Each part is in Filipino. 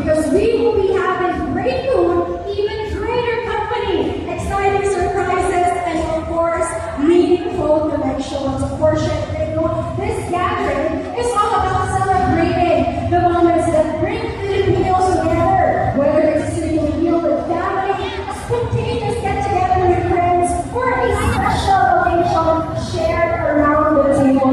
Because we will be having great food, even greater company, exciting surprises, and of course, meaningful connections. Of course, this gathering is all about celebrating the moments that bring Filipinos together, whether it's sitting in a meal with family, a spontaneous get-together with friends, or a special occasion shared around the table.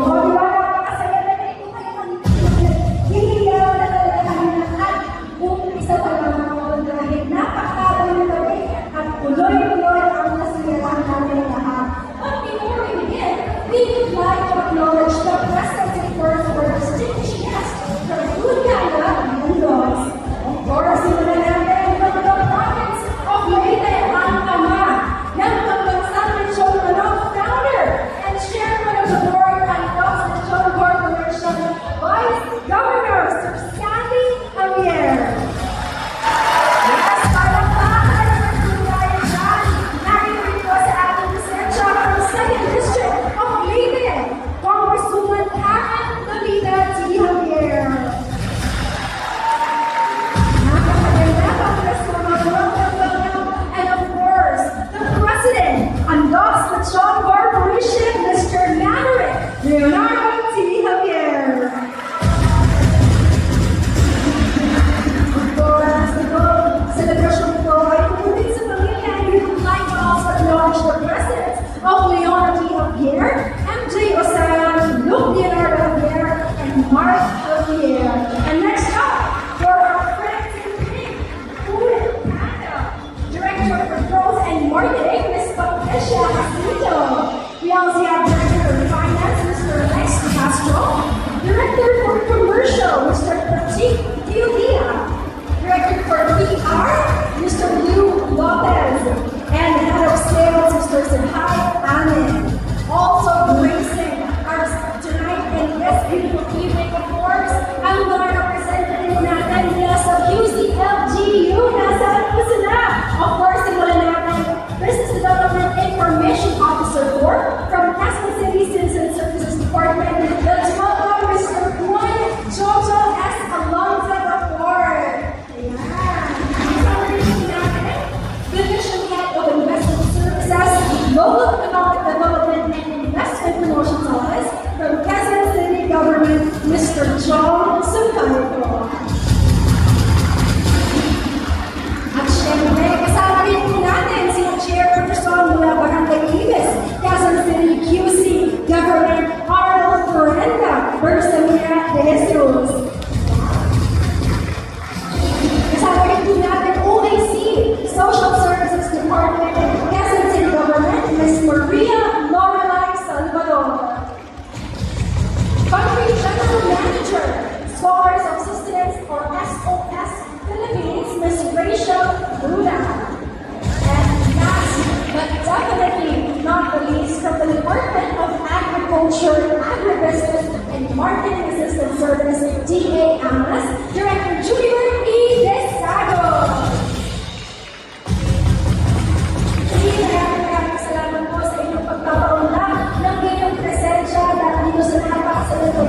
We would like to acknowledge the presence and work of our distinguished guests from Lugana and Lois. Of course, sila natin from the province of Leyte, ang ama ng Pambansang Lechon Manok founder and chairman of the board and Dogs Lechon Corporation, Vice Governor Sir Sandy Javier. Yes, palakpakan ng Tugayan dyan. Narito ito sa ating presensya from 2nd District of Leyte, Congresswoman Karen Davida T. Javier. Napakaganda, Congresswoman, welcome. And of course, the President and Dogs Lechon Corporation, Mr. Maverick Leonardo T. Javier. Of course, the celebration ito ay tumutin sa pamilya, and we would like to also acknowledge the presence of Leonardo T. Javier, MJ Osayan, Luke Leonardo Javier, and Mark Javier. And next up, for our friends in pink, Food Panda, Director for Growth and Marketing, Ms. Patricia Jacinto. We also have Director of Finance, Mr. Lex Castro, Director for Commercial, Mr. Pratik Diudia, Director for PR, Mr. Lou Lopez, and Head of Sales, Mr. Sinhai Anin. Also gracing our tonight in this beautiful evening, of course, ang mga representative natin nila sa QCLGU. Nasaan po sila? Of course, simulan natin Business Development Information Officer 4 from Quezon City Citizen Services Department, the Togo Mr. Juan Jojo S. Alonzo Award. Ayan. Kasama rin po natin, Division Head of Investment Services, Local Economic Development and Investment Promotions Office from Quezon City Government, Mr. John Sucayo. At syempre, kasama rin po natin si Chairperson mula Barangay Ibis, Quezon City QC Government, Arnold Ferrenda Bersamia de Jesus. Kasama rin po natin OAC, Social Services Department, Quezon City Government, Ms. Maria Lorelai Salvador. Country General Manager, Scholars of Sustenance or SOS Philippines, Ms. Rachel Luna. And last but definitely not the least, from the Department of Agriculture, Agribusiness, and Marketing Assistance Service, DA Amas, Director Junior E. Desado. Maraming salamat po sa inyong pagpapaunlak ng inyong presensya dahil dito sa napakasalito